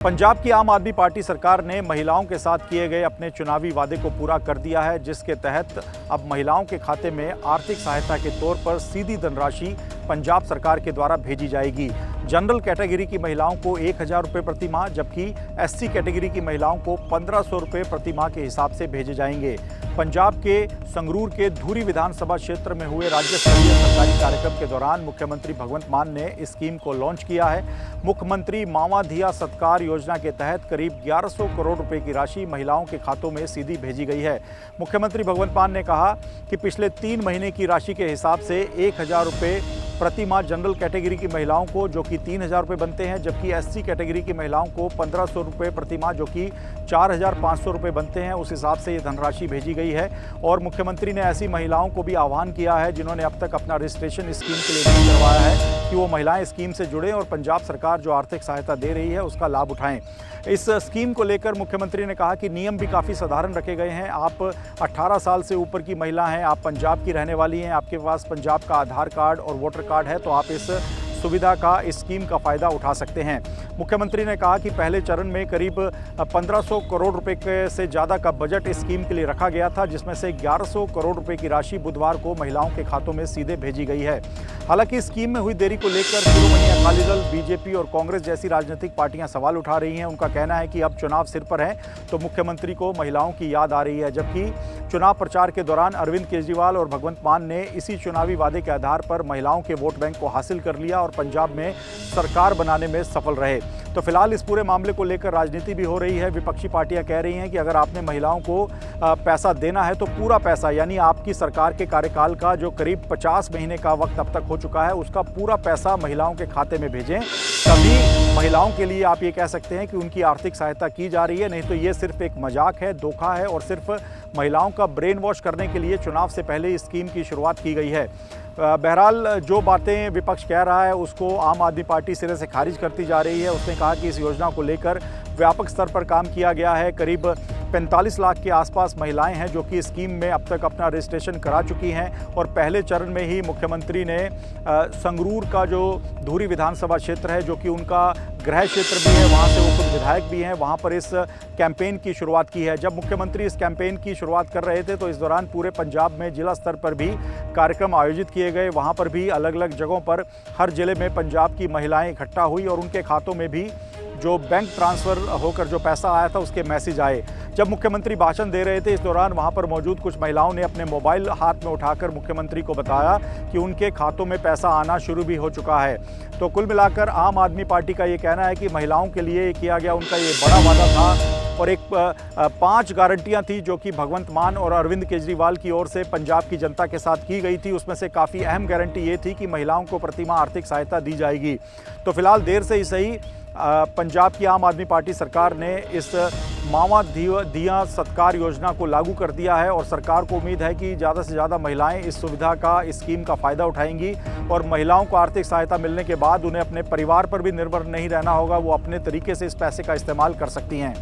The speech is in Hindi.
पंजाब की आम आदमी पार्टी सरकार ने महिलाओं के साथ किए गए अपने चुनावी वादे को पूरा कर दिया है, जिसके तहत अब महिलाओं के खाते में आर्थिक सहायता के तौर पर सीधी धनराशि पंजाब सरकार के द्वारा भेजी जाएगी। जनरल कैटेगरी की महिलाओं को 1000 रुपये प्रति माह, जबकि एससी कैटेगरी की महिलाओं को 1500 रुपये प्रति माह के हिसाब से भेजे जाएंगे। पंजाब के संगरूर के धूरी विधानसभा क्षेत्र में हुए राज्य स्तरीय सरकारी कार्यक्रम के दौरान मुख्यमंत्री भगवंत मान ने इस स्कीम को लॉन्च किया है। मुख्यमंत्री मावा धिया सत्कार योजना के तहत करीब 1100 करोड़ रुपए की राशि महिलाओं के खातों में सीधी भेजी गई है। मुख्यमंत्री भगवंत मान ने कहा कि पिछले 3 महीने की राशि के हिसाब से 1000 रुपये प्रति माह जनरल कैटेगरी की महिलाओं को, जो कि 3000 रुपये बनते हैं, जबकि एससी कैटेगरी की महिलाओं को 1500 रुपये प्रति माह, जो कि 4500 रुपये बनते हैं, उस हिसाब से ये धनराशि भेजी गई है। और मुख्यमंत्री ने ऐसी महिलाओं को भी आह्वान किया है जिन्होंने अब तक अपना रजिस्ट्रेशन स्कीम के लिए नहीं करवाया है कि वो महिलाएं स्कीम से जुड़ें और पंजाब सरकार जो आर्थिक सहायता दे रही है उसका लाभ उठाएं। इस स्कीम को लेकर मुख्यमंत्री ने कहा कि नियम भी काफ़ी साधारण रखे गए हैं। आप 18 साल से ऊपर की महिला हैं, आप पंजाब की रहने वाली हैं, आपके पास पंजाब का आधार कार्ड और वोटर कार्ड है, तो आप इस सुविधा का, इस स्कीम का फ़ायदा उठा सकते हैं। मुख्यमंत्री ने कहा कि पहले चरण में करीब 1500 करोड़ रुपए से ज़्यादा का बजट इस स्कीम के लिए रखा गया था, जिसमें से 1100 करोड़ रुपए की राशि बुधवार को महिलाओं के खातों में सीधे भेजी गई है। हालांकि इस स्कीम में हुई देरी को लेकर शिरोमणि अकाली दल, बीजेपी और कांग्रेस जैसी राजनीतिक पार्टियां सवाल उठा रही हैं। उनका कहना है कि अब चुनाव सिर पर है तो मुख्यमंत्री को महिलाओं की याद आ रही है, जबकि चुनाव प्रचार के दौरान अरविंद केजरीवाल और भगवंत मान ने इसी चुनावी वादे के आधार पर महिलाओं के वोट बैंक को हासिल कर लिया और पंजाब में सरकार बनाने में सफल रहे। तो फिलहाल इस पूरे मामले को लेकर राजनीति भी हो रही है। विपक्षी पार्टियां कह रही हैं कि अगर आपने महिलाओं को पैसा देना है तो पूरा पैसा, यानी आपकी सरकार के कार्यकाल का जो करीब 50 महीने का वक्त अब तक हो चुका है, उसका पूरा पैसा महिलाओं के खाते में भेजें। तभी महिलाओं के लिए आप ये कह सकते हैं कि उनकी आर्थिक सहायता की जा रही है, नहीं तो ये सिर्फ एक मजाक है, धोखा है और सिर्फ महिलाओं का ब्रेन वॉश करने के लिए चुनाव से पहले इस स्कीम की शुरुआत की गई है। बहरहाल जो बातें विपक्ष कह रहा है उसको आम आदमी पार्टी सिरे से खारिज करती जा रही है। उसने कहा कि इस योजना को लेकर व्यापक स्तर पर काम किया गया है। करीब 45 लाख के आसपास महिलाएं हैं जो कि स्कीम में अब तक अपना रजिस्ट्रेशन करा चुकी हैं और पहले चरण में ही मुख्यमंत्री ने संगरूर का जो धूरी विधानसभा क्षेत्र है, जो कि उनका गृह क्षेत्र भी है, वहां से वो खुद विधायक भी हैं, वहां पर इस कैंपेन की शुरुआत की है। जब मुख्यमंत्री इस कैंपेन की शुरुआत कर रहे थे तो इस दौरान पूरे पंजाब में जिला स्तर पर भी कार्यक्रम आयोजित किए गए। वहां पर भी अलग अलग जगहों पर हर जिले में पंजाब की महिलाएं इकट्ठा हुई और उनके खातों में भी जो बैंक ट्रांसफ़र होकर जो पैसा आया था उसके मैसेज आए। जब मुख्यमंत्री भाषण दे रहे थे इस दौरान वहां पर मौजूद कुछ महिलाओं ने अपने मोबाइल हाथ में उठाकर मुख्यमंत्री को बताया कि उनके खातों में पैसा आना शुरू भी हो चुका है। तो कुल मिलाकर आम आदमी पार्टी का ये कहना है कि महिलाओं के लिए किया गया उनका ये बड़ा वादा था और एक 5 गारंटियां थी जो कि भगवंत मान और अरविंद केजरीवाल की ओर से पंजाब की जनता के साथ की गई थी। उसमें से काफ़ी अहम गारंटी ये थी कि महिलाओं को प्रतिमाह आर्थिक सहायता दी जाएगी। तो फिलहाल देर से ही सही पंजाब की आम आदमी पार्टी सरकार ने इस मावा धिया सत्कार योजना को लागू कर दिया है और सरकार को उम्मीद है कि ज़्यादा से ज़्यादा महिलाएं इस सुविधा का, इस स्कीम का फ़ायदा उठाएंगी और महिलाओं को आर्थिक सहायता मिलने के बाद उन्हें अपने परिवार पर भी निर्भर नहीं रहना होगा। वो अपने तरीके से इस पैसे का इस्तेमाल कर सकती हैं।